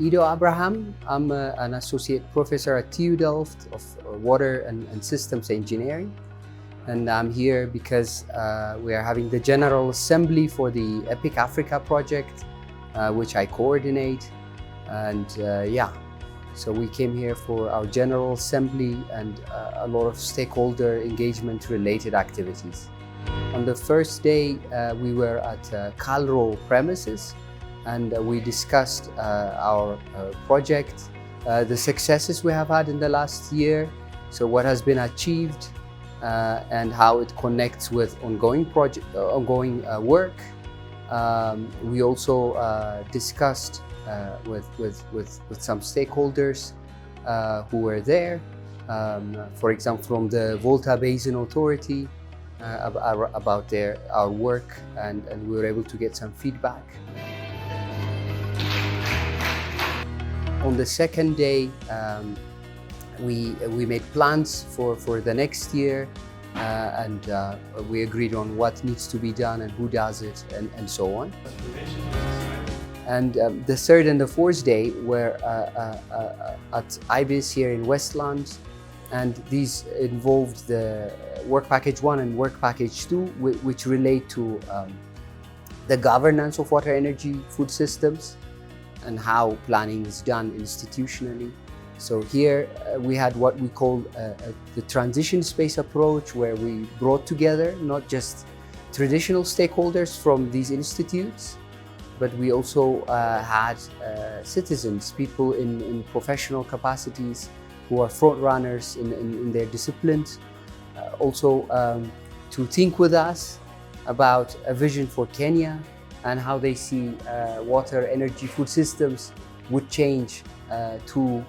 Edo Abraham. I'm an associate professor at TU Delft of Water and Systems Engineering. And I'm here because we are having the General Assembly for the EPIC Africa project, which I coordinate. And so we came here for our General Assembly and a lot of stakeholder engagement related activities. On the first day, we were at Calro premises, and we discussed our project, the successes we have had in the last year, so what has been achieved, and how it connects with ongoing work. We also discussed with some stakeholders who were there, for example, from the Volta Basin Authority, about our work, and we were able to get some feedback. On the second day, we made plans for the next year, and we agreed on what needs to be done and who does it, and so on. And the third and the fourth day were at IBIS here in Westland, and these involved the Work Package 1 and Work Package 2, which relate to the governance of water, energy, food systems, and how planning is done institutionally. So here we had what we call the transition space approach, where we brought together not just traditional stakeholders from these institutes, but we also had citizens, people in professional capacities who are front runners in their disciplines, also to think with us about a vision for Kenya and how they see water, energy, food systems would change to,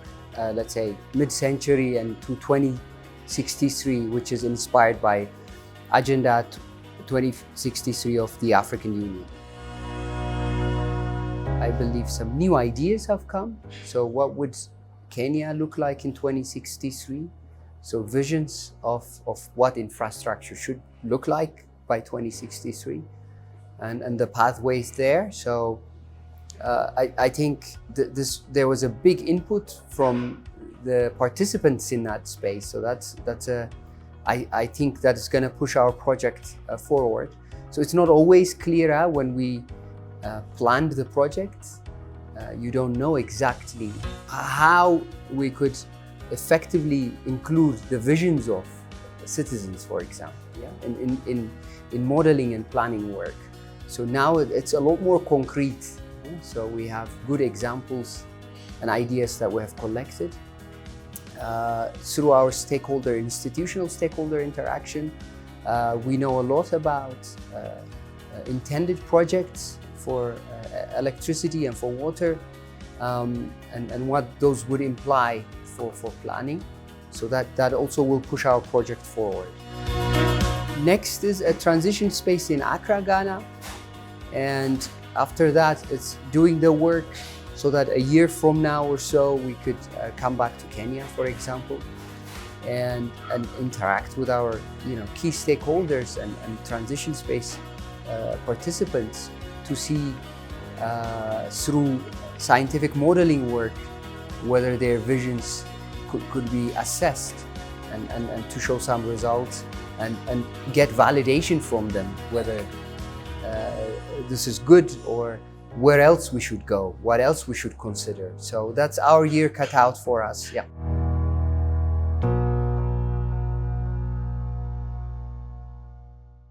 let's say, mid-century and to 2063, which is inspired by Agenda 2063 of the African Union. I believe some new ideas have come. So what would Kenya look like in 2063? So visions of what infrastructure should look like by 2063, and the pathways there. So I think there was a big input from the participants in that space. So I think that is going to push our project forward. So it's not always clear when we planned the project. You don't know exactly how we could effectively include the visions of citizens, for example, in modeling and planning work. So now it's a lot more concrete. So we have good examples and ideas that we have collected through our institutional stakeholder interaction. We know a lot about intended projects for electricity and for water, and what those would imply for planning. So that also will push our project forward. Next is a transition space in Accra, Ghana. And after that, it's doing the work so that a year from now or so, we could come back to Kenya, for example, and interact with our key stakeholders and transition space participants to see through scientific modeling work whether their visions could be assessed, and to show some results and get validation from them whether this is good or where else we should go, what else we should consider. So that's our year cut out for us. Yeah.